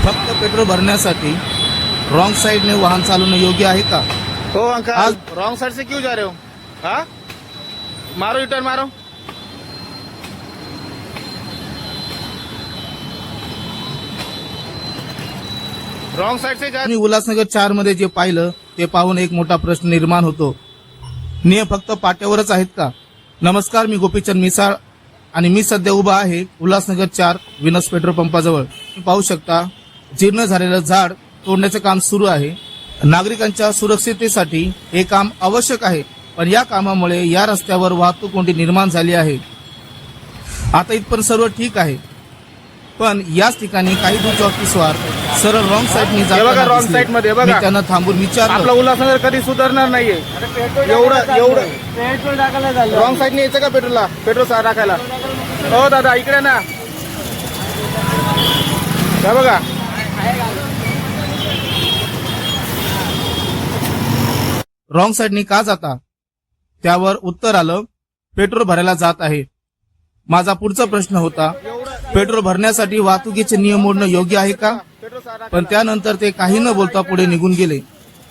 फक्त पेट्रोल भरण्यासाठी रॉन्ग साइडने वाहन चालवणं योग्य आहे का? हो अंकल, रॉन्ग साइड से क्यों जा रहे हो? हाँ, मारो रिटर्न मारो। रॉन्ग साइड से जा। मी उल्हासनगर 4 मध्ये जे पाहिलं ते पाहून एक मोठा प्रश्न निर्माण होतो. नियम फक्त पाट्यावरच आहेत का? नमस्कार, मी गोपीचंद मिसाळ आणि मी सध्या उभा आहे उल्हासनगर 4 विनस पेट्रोल पंपाजवळ. तुम्ही पाहू शकता जीर्ण झालेलं झाड तोडण्याचं काम सुरू आहे. नागरिकांच्या सुरक्षिततेसाठी हे काम आवश्यक आहे, पण या कामामुळे या रस्त्यावर वाहतूक कोंडी निर्माण झाली आहे. आता इथपर्यंत सर्व ठीक आहे, पण याच ठिकाणी काही दुचाकीस्वार सरळ रॉंग साईडने बघा, रॉंग साईड मध्ये मी बघा. त्यांना थांबून विचारलं, आपला उल्हासनगर कधी सुधारणार नाहीये. एवढं पेट्रोल टाकायला झालं. रॉंग साईडने यायचं का पेट्रोलला? पेट्रोल टाकायला. हो दादा, इकडे ना. काय बघा, रॉंग साईडने का जाता? त्यावर उत्तर आलं, पेट्रोल भरायला जात आहे. माझा पुढचा प्रश्न होता, पेट्रोल भरण्यासाठी वाहतुकीचे नियम मोडणं योग्य आहे का? पण त्यानंतर ते काही न बोलता पुढे निघून गेले.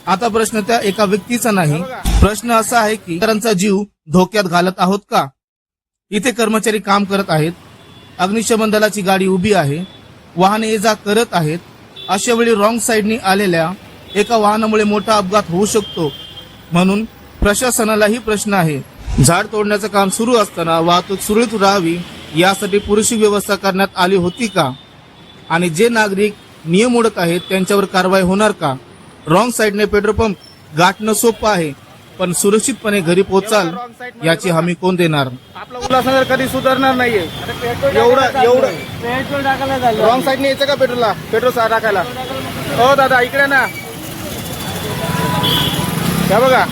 आता प्रश्न त्या एका व्यक्तीचा नाही, प्रश्न असा आहे की इतरांचा जीव धोक्यात घालत आहोत का? इथे कर्मचारी काम करत आहेत, अग्निशमन दलाची गाडी उभी आहे, वाहने ये जा करत आहेत. अशा वेळी रॉंग साईडनी आलेल्या एका वाहनामुळे मोठा अपघात होऊ शकतो. म्हणून प्रशासनालाही प्रश्न आहे. झाड तोडण्याचं काम सुरू असताना वाहतूक सुरळीत राहावी यासाठी पुरेशी व्यवस्था करण्यात आली होती का? आणि जे नागरिक नियम मोडत आहेत त्यांच्यावर कारवाई होणार का? रॉंग साईडने पेट्रोल पंप गाठणं सोपं आहे, पण सुरक्षितपणे घरी पोहोचाल याची हमी कोण देणार? आपला उल्हासनगर कधी सुधारणार नाहीये. एवढं पेट्रोल टाकायला झालं. रॉंग साईडने यायचं का पेट्रोलला? पेट्रोल टाकायला. हो दादा, इकडे ना. काय बघा,